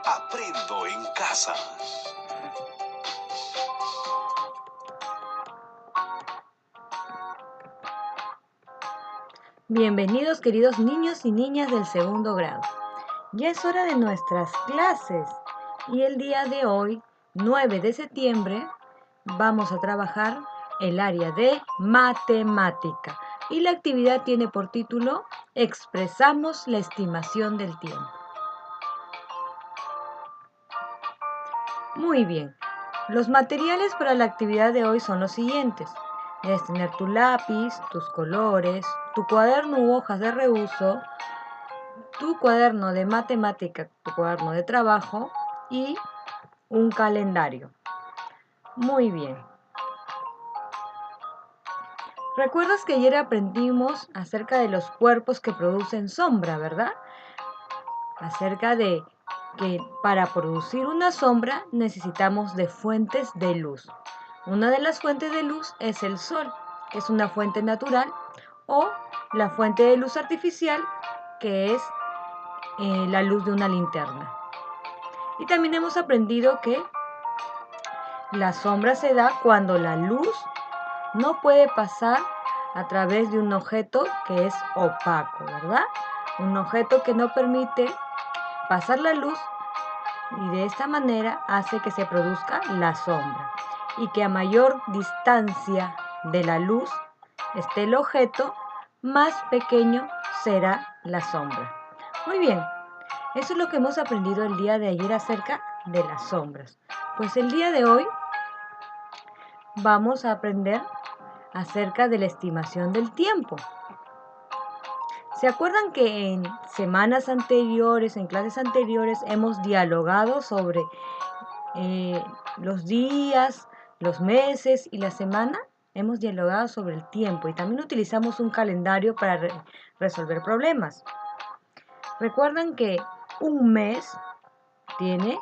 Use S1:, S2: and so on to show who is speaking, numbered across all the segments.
S1: Aprendo en casa.
S2: Bienvenidos queridos niños y niñas del segundo grado. Ya es hora de nuestras clases y el día de hoy, 9 de septiembre, vamos a trabajar el área de matemática y la actividad tiene por título Expresamos la estimación del tiempo. Muy bien, los materiales para la actividad de hoy son los siguientes. Debes tener tu lápiz, tus colores, tu cuaderno u hojas de reuso, tu cuaderno de matemática, tu cuaderno de trabajo y un calendario. Muy bien. ¿Recuerdas que ayer aprendimos acerca de los cuerpos que producen sombra, verdad? Acerca de que para producir una sombra necesitamos de fuentes de luz. Una de las fuentes de luz es el sol, que es una fuente natural, o la fuente de luz artificial, que es la luz de una linterna. Y también hemos aprendido que la sombra se da cuando la luz no puede pasar a través de un objeto que es opaco, ¿verdad? Un objeto que no permite pasar la luz y de esta manera hace que se produzca la sombra y que a mayor distancia de la luz esté el objeto, más pequeño será la sombra. Muy bien, eso es lo que hemos aprendido el día de ayer acerca de las sombras. Pues el día de hoy vamos a aprender acerca de la estimación del tiempo. ¿Se acuerdan que en semanas anteriores, en clases anteriores, hemos dialogado sobre los días, los meses y la semana? Hemos dialogado sobre el tiempo y también utilizamos un calendario para resolver problemas. Recuerdan que un mes tiene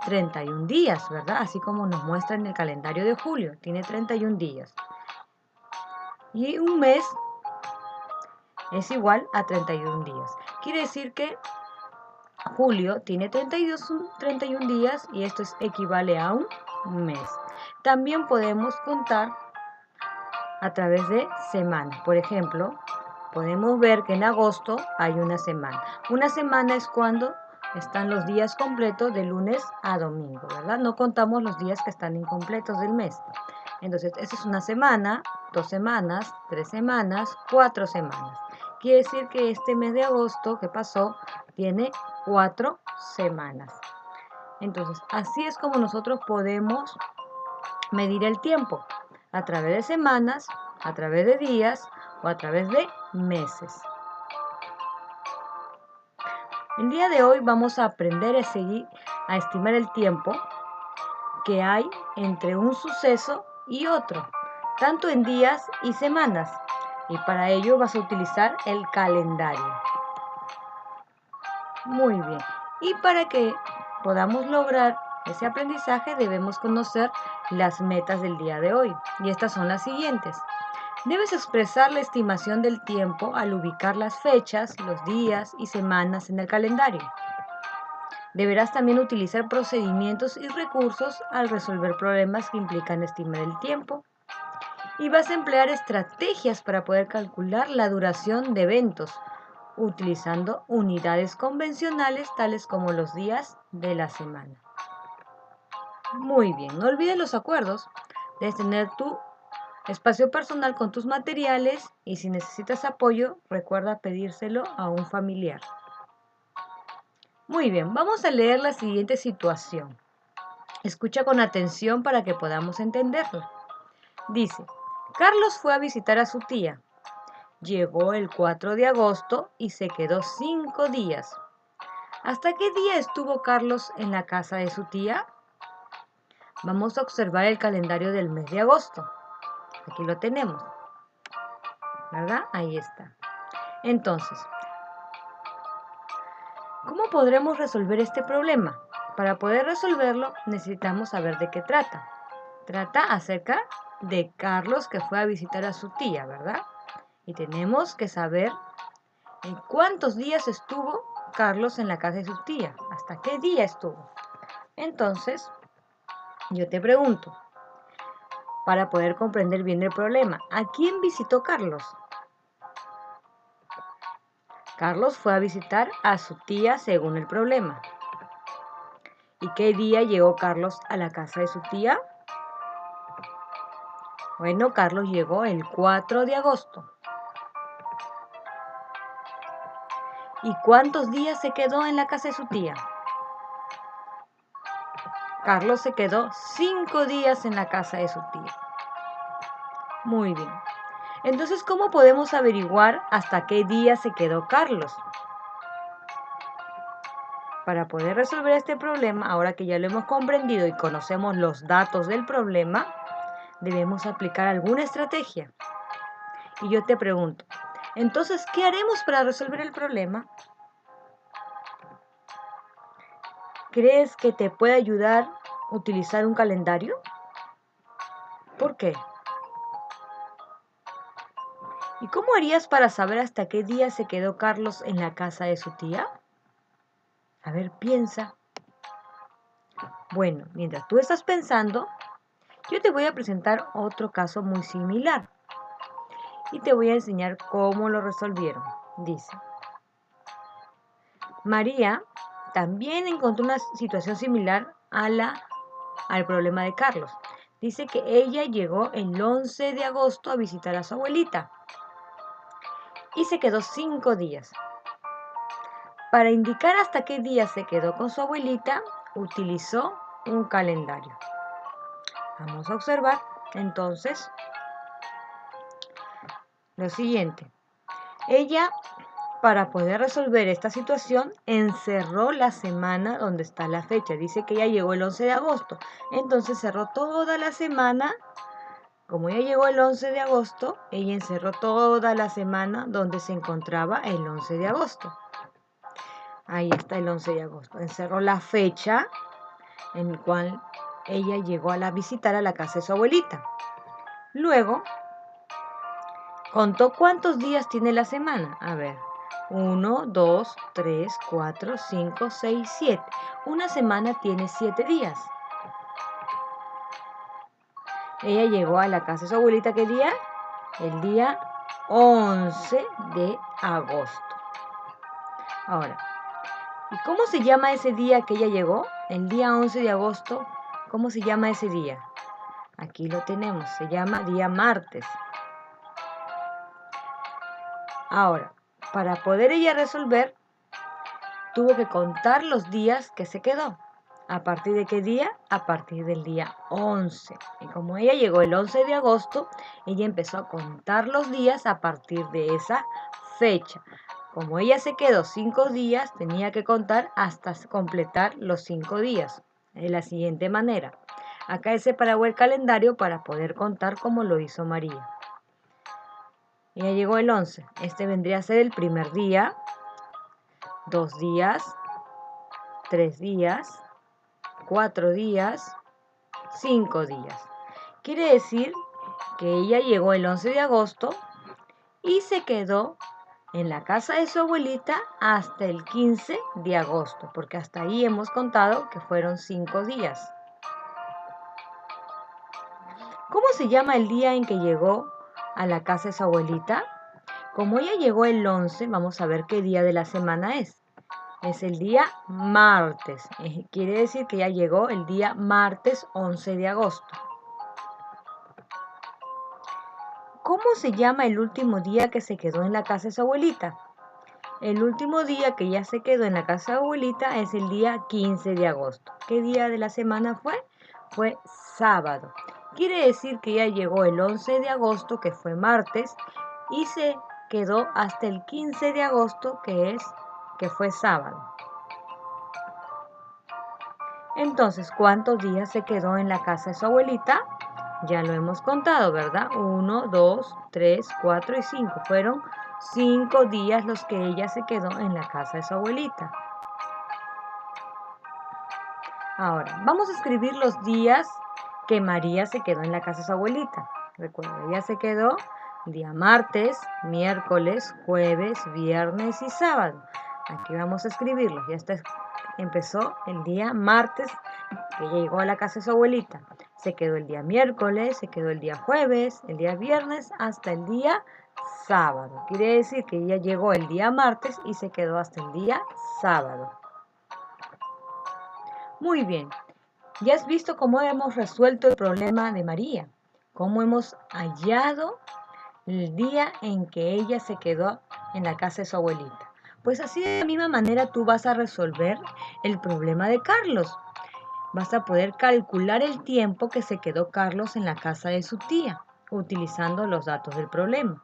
S2: 31 días, ¿verdad? Así como nos muestra en el calendario de julio, tiene 31 días. Y un mes es igual a 31 días. Quiere decir que julio tiene 31 días y esto equivale a un mes. También podemos contar a través de semanas. Por ejemplo, podemos ver que en agosto hay una semana. Una semana es cuando están los días completos de lunes a domingo, ¿verdad? No contamos los días que están incompletos del mes. Entonces, esta es una semana, 2 semanas, 3 semanas, 4 semanas. Quiere decir que este mes de agosto que pasó tiene 4 semanas. Entonces, así es como nosotros podemos medir el tiempo, a través de semanas, a través de días o a través de meses. El día de hoy vamos a aprender a estimar el tiempo que hay entre un suceso y otro, tanto en días y semanas. Y para ello vas a utilizar el calendario. Muy bien. Y para que podamos lograr ese aprendizaje debemos conocer las metas del día de hoy. Y estas son las siguientes. Debes expresar la estimación del tiempo al ubicar las fechas, los días y semanas en el calendario. Deberás también utilizar procedimientos y recursos al resolver problemas que implican estimar el tiempo. Y vas a emplear estrategias para poder calcular la duración de eventos, utilizando unidades convencionales tales como los días de la semana. Muy bien, no olvides los acuerdos. Debes tener tu espacio personal con tus materiales y si necesitas apoyo, recuerda pedírselo a un familiar. Muy bien, vamos a leer la siguiente situación. Escucha con atención para que podamos entenderlo. Dice, Carlos fue a visitar a su tía. Llegó el 4 de agosto y se quedó 5 días. ¿Hasta qué día estuvo Carlos en la casa de su tía? Vamos a observar el calendario del mes de agosto. Aquí lo tenemos, ¿verdad? Ahí está. Entonces, ¿cómo podremos resolver este problema? Para poder resolverlo necesitamos saber de qué trata. Trata acerca de Carlos que fue a visitar a su tía, ¿verdad? Y tenemos que saber en cuántos días estuvo Carlos en la casa de su tía. ¿Hasta qué día estuvo? Entonces, yo te pregunto, para poder comprender bien el problema, ¿a quién visitó Carlos? Carlos fue a visitar a su tía según el problema. ¿Y qué día llegó Carlos a la casa de su tía? Bueno, Carlos llegó el 4 de agosto. ¿Y cuántos días se quedó en la casa de su tía? Carlos se quedó 5 días en la casa de su tía. Muy bien. Entonces, ¿cómo podemos averiguar hasta qué día se quedó Carlos? Para poder resolver este problema, ahora que ya lo hemos comprendido y conocemos los datos del problema, debemos aplicar alguna estrategia. Y yo te pregunto, entonces, ¿qué haremos para resolver el problema? ¿Crees que te puede ayudar utilizar un calendario? ¿Por qué? ¿Y cómo harías para saber hasta qué día se quedó Carlos en la casa de su tía? A ver, piensa. Bueno, mientras tú estás pensando, yo te voy a presentar otro caso muy similar y te voy a enseñar cómo lo resolvieron. Dice, María también encontró una situación similar al problema de Carlos. Dice que ella llegó el 11 de agosto a visitar a su abuelita y se quedó 5 días. Para indicar hasta qué día se quedó con su abuelita, utilizó un calendario. Vamos a observar entonces lo siguiente. Ella, para poder resolver esta situación, encerró la semana donde está la fecha. Dice que ella llegó el 11 de agosto. Entonces cerró toda la semana. Como ella llegó el 11 de agosto, ella encerró toda la semana donde se encontraba el 11 de agosto. Ahí está el 11 de agosto. Encerró la fecha en la cual ella llegó a visitar a la casa de su abuelita. Luego, contó cuántos días tiene la semana. A ver, 1, 2, 3, 4, 5, 6, 7. Una semana tiene 7 días. Ella llegó a la casa de su abuelita, ¿qué día? El día 11 de agosto. Ahora, ¿y cómo se llama ese día que ella llegó? El día 11 de agosto, ¿cómo se llama ese día? Aquí lo tenemos, se llama día martes. Ahora, para poder ella resolver, tuvo que contar los días que se quedó. ¿A partir de qué día? A partir del día 11. Y como ella llegó el 11 de agosto, ella empezó a contar los días a partir de esa fecha. Como ella se quedó 5 días, tenía que contar hasta completar los 5 días. De la siguiente manera. Acá he separado el calendario para poder contar como lo hizo María. Ella llegó el 11. Este vendría a ser el primer día, 2 días, 3 días, 4 días, 5 días. Quiere decir que ella llegó el 11 de agosto y se quedó en la casa de su abuelita hasta el 15 de agosto, porque hasta ahí hemos contado que fueron 5 días. ¿Cómo se llama el día en que llegó a la casa de su abuelita? Como ella llegó el 11, vamos a ver qué día de la semana es. Es el día martes. Quiere decir que ella llegó el día martes 11 de agosto. ¿Cómo se llama el último día que se quedó en la casa de su abuelita? El último día que ella se quedó en la casa de su abuelita es el día 15 de agosto. ¿Qué día de la semana fue? Fue sábado. Quiere decir que ella llegó el 11 de agosto, que fue martes, y se quedó hasta el 15 de agosto, que fue sábado. Entonces, ¿cuántos días se quedó en la casa de su abuelita? Ya lo hemos contado, ¿verdad? 1, 2, 3, 4 y 5. Fueron 5 días los que ella se quedó en la casa de su abuelita. Ahora, vamos a escribir los días que María se quedó en la casa de su abuelita. Recuerda, ella se quedó día martes, miércoles, jueves, viernes y sábado. Aquí vamos a escribirlos. Ya está, empezó el día martes que llegó a la casa de su abuelita. Se quedó el día miércoles, se quedó el día jueves, el día viernes, hasta el día sábado. Quiere decir que ella llegó el día martes y se quedó hasta el día sábado. Muy bien, ya has visto cómo hemos resuelto el problema de María, cómo hemos hallado el día en que ella se quedó en la casa de su abuelita. Pues así de la misma manera tú vas a resolver el problema de Carlos. Vas a poder calcular el tiempo que se quedó Carlos en la casa de su tía, utilizando los datos del problema.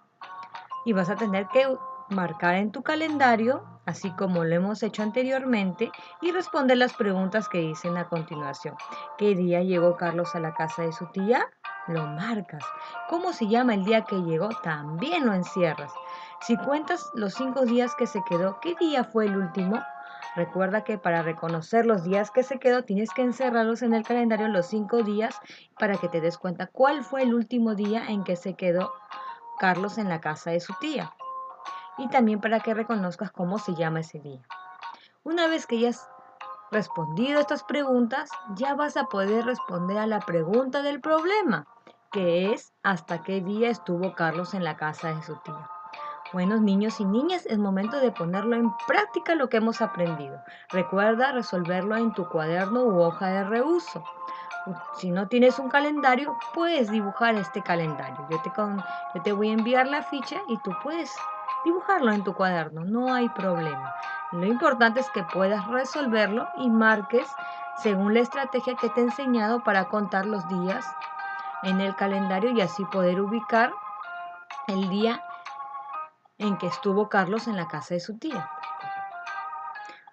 S2: Y vas a tener que marcar en tu calendario, así como lo hemos hecho anteriormente, y responder las preguntas que dicen a continuación. ¿Qué día llegó Carlos a la casa de su tía? Lo marcas. ¿Cómo se llama el día que llegó? También lo encierras. Si cuentas los 5 días que se quedó, ¿qué día fue el último? Recuerda que para reconocer los días que se quedó tienes que encerrarlos en el calendario los 5 días para que te des cuenta cuál fue el último día en que se quedó Carlos en la casa de su tía. Y también para que reconozcas cómo se llama ese día. Una vez que hayas respondido estas preguntas, ya vas a poder responder a la pregunta del problema, que es ¿hasta qué día estuvo Carlos en la casa de su tía? Bueno, niños y niñas, es momento de ponerlo en práctica lo que hemos aprendido. Recuerda resolverlo en tu cuaderno u hoja de reuso. Si no tienes un calendario, puedes dibujar este calendario. Yo te voy a enviar la ficha y tú puedes dibujarlo en tu cuaderno, no hay problema. Lo importante es que puedas resolverlo y marques según la estrategia que te he enseñado para contar los días en el calendario y así poder ubicar el día en que estuvo Carlos en la casa de su tía.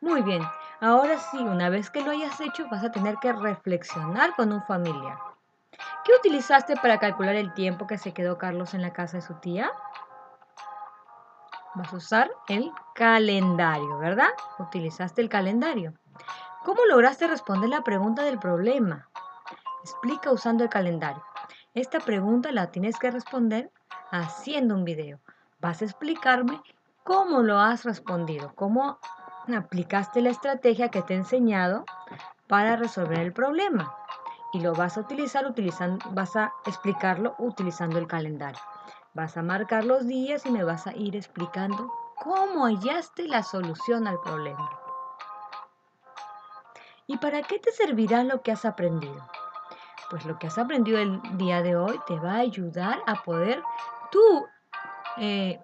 S2: Muy bien, ahora sí, una vez que lo hayas hecho, vas a tener que reflexionar con un familiar. ¿Qué utilizaste para calcular el tiempo que se quedó Carlos en la casa de su tía? Vas a usar el calendario, ¿verdad? Utilizaste el calendario. ¿Cómo lograste responder la pregunta del problema? Explica usando el calendario. Esta pregunta la tienes que responder haciendo un video. Vas a explicarme cómo lo has respondido, cómo aplicaste la estrategia que te he enseñado para resolver el problema. Y lo vas a vas a explicarlo utilizando el calendario. Vas a marcar los días y me vas a ir explicando cómo hallaste la solución al problema. ¿Y para qué te servirá lo que has aprendido? Pues lo que has aprendido el día de hoy te va a ayudar a poder tú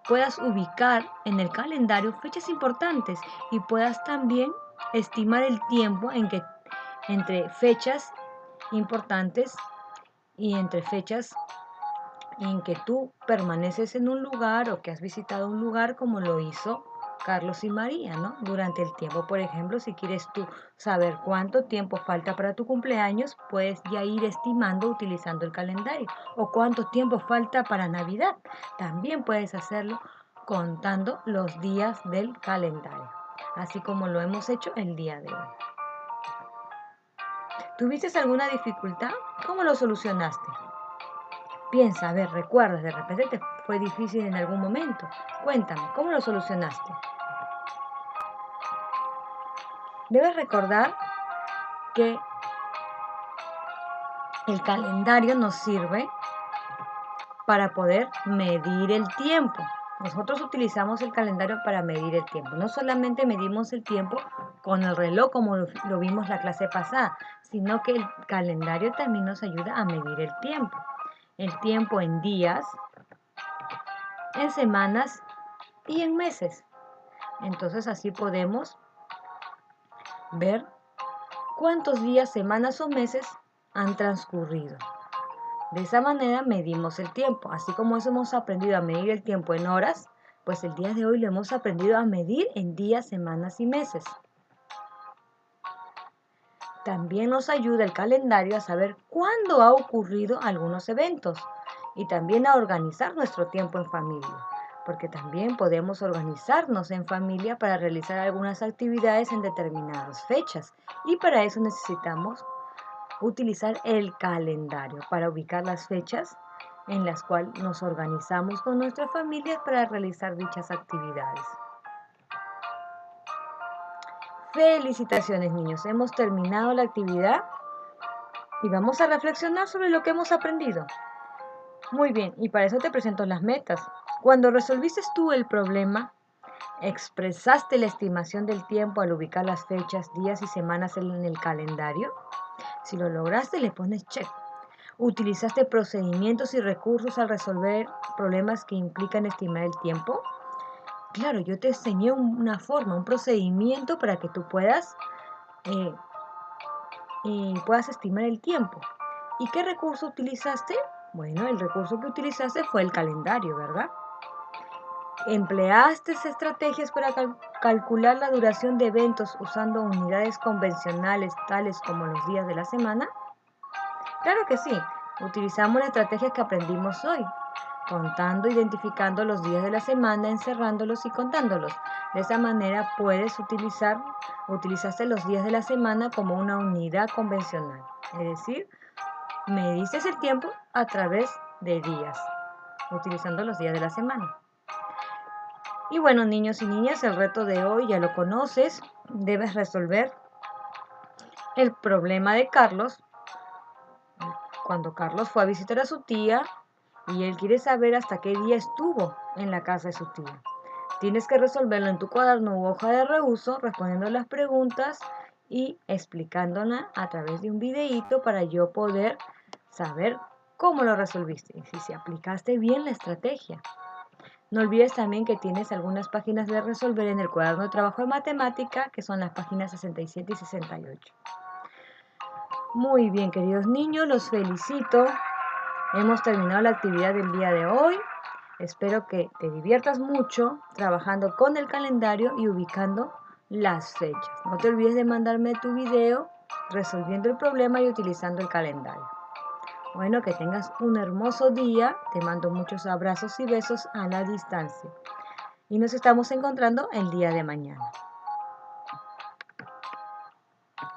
S2: puedas ubicar en el calendario fechas importantes y puedas también estimar el tiempo en que entre fechas importantes y entre fechas en que tú permaneces en un lugar o que has visitado un lugar como lo hizo Carlos y María, ¿no? Durante el tiempo, por ejemplo, si quieres tú saber cuánto tiempo falta para tu cumpleaños, puedes ya ir estimando utilizando el calendario. O cuánto tiempo falta para Navidad. También puedes hacerlo contando los días del calendario, así como lo hemos hecho el día de hoy. ¿Tuviste alguna dificultad? ¿Cómo lo solucionaste? Piensa, a ver, recuerdas, de repente te fue difícil en algún momento. Cuéntame, ¿cómo lo solucionaste? Debes recordar que el calendario nos sirve para poder medir el tiempo. Nosotros utilizamos el calendario para medir el tiempo. No solamente medimos el tiempo con el reloj como lo vimos la clase pasada, sino que el calendario también nos ayuda a medir el tiempo. El tiempo en días, en semanas y en meses. Entonces así podemos ver cuántos días, semanas o meses han transcurrido. De esa manera medimos el tiempo. Así como eso hemos aprendido a medir el tiempo en horas, pues el día de hoy lo hemos aprendido a medir en días, semanas y meses. También nos ayuda el calendario a saber cuándo ha ocurrido algunos eventos y también a organizar nuestro tiempo en familia, porque también podemos organizarnos en familia para realizar algunas actividades en determinadas fechas y para eso necesitamos utilizar el calendario para ubicar las fechas en las cuales nos organizamos con nuestras familias para realizar dichas actividades. Felicitaciones, niños, hemos terminado la actividad y vamos a reflexionar sobre lo que hemos aprendido. Muy bien, y para eso te presento las metas. Cuando resolviste tú el problema, ¿expresaste la estimación del tiempo al ubicar las fechas, días y semanas en el calendario? Si lo lograste, le pones check. ¿Utilizaste procedimientos y recursos al resolver problemas que implican estimar el tiempo? Claro, yo te enseñé una forma, un procedimiento para que tú eh, puedas estimar el tiempo. ¿Y qué recurso utilizaste? Bueno, el recurso que utilizaste fue el calendario, ¿verdad? ¿Empleaste estrategias para calcular la duración de eventos usando unidades convencionales tales como los días de la semana? Claro que sí. Utilizamos las estrategias que aprendimos hoy, contando, identificando los días de la semana, encerrándolos y contándolos. De esa manera utilizaste los días de la semana como una unidad convencional. Es decir, mediste el tiempo a través de días, utilizando los días de la semana. Y bueno, niños y niñas, el reto de hoy ya lo conoces. Debes resolver el problema de Carlos cuando Carlos fue a visitar a su tía y él quiere saber hasta qué día estuvo en la casa de su tía. Tienes que resolverlo en tu cuaderno u hoja de reuso, respondiendo las preguntas y explicándola a través de un videíto para yo poder saber cómo lo resolviste y si aplicaste bien la estrategia. No olvides también que tienes algunas páginas de resolver en el cuaderno de trabajo de matemática, que son las páginas 67 y 68. Muy bien, queridos niños, los felicito. Hemos terminado la actividad del día de hoy. Espero que te diviertas mucho trabajando con el calendario y ubicando las fechas. No te olvides de mandarme tu video resolviendo el problema y utilizando el calendario. Bueno, que tengas un hermoso día. Te mando muchos abrazos y besos a la distancia. Y nos estamos encontrando el día de mañana.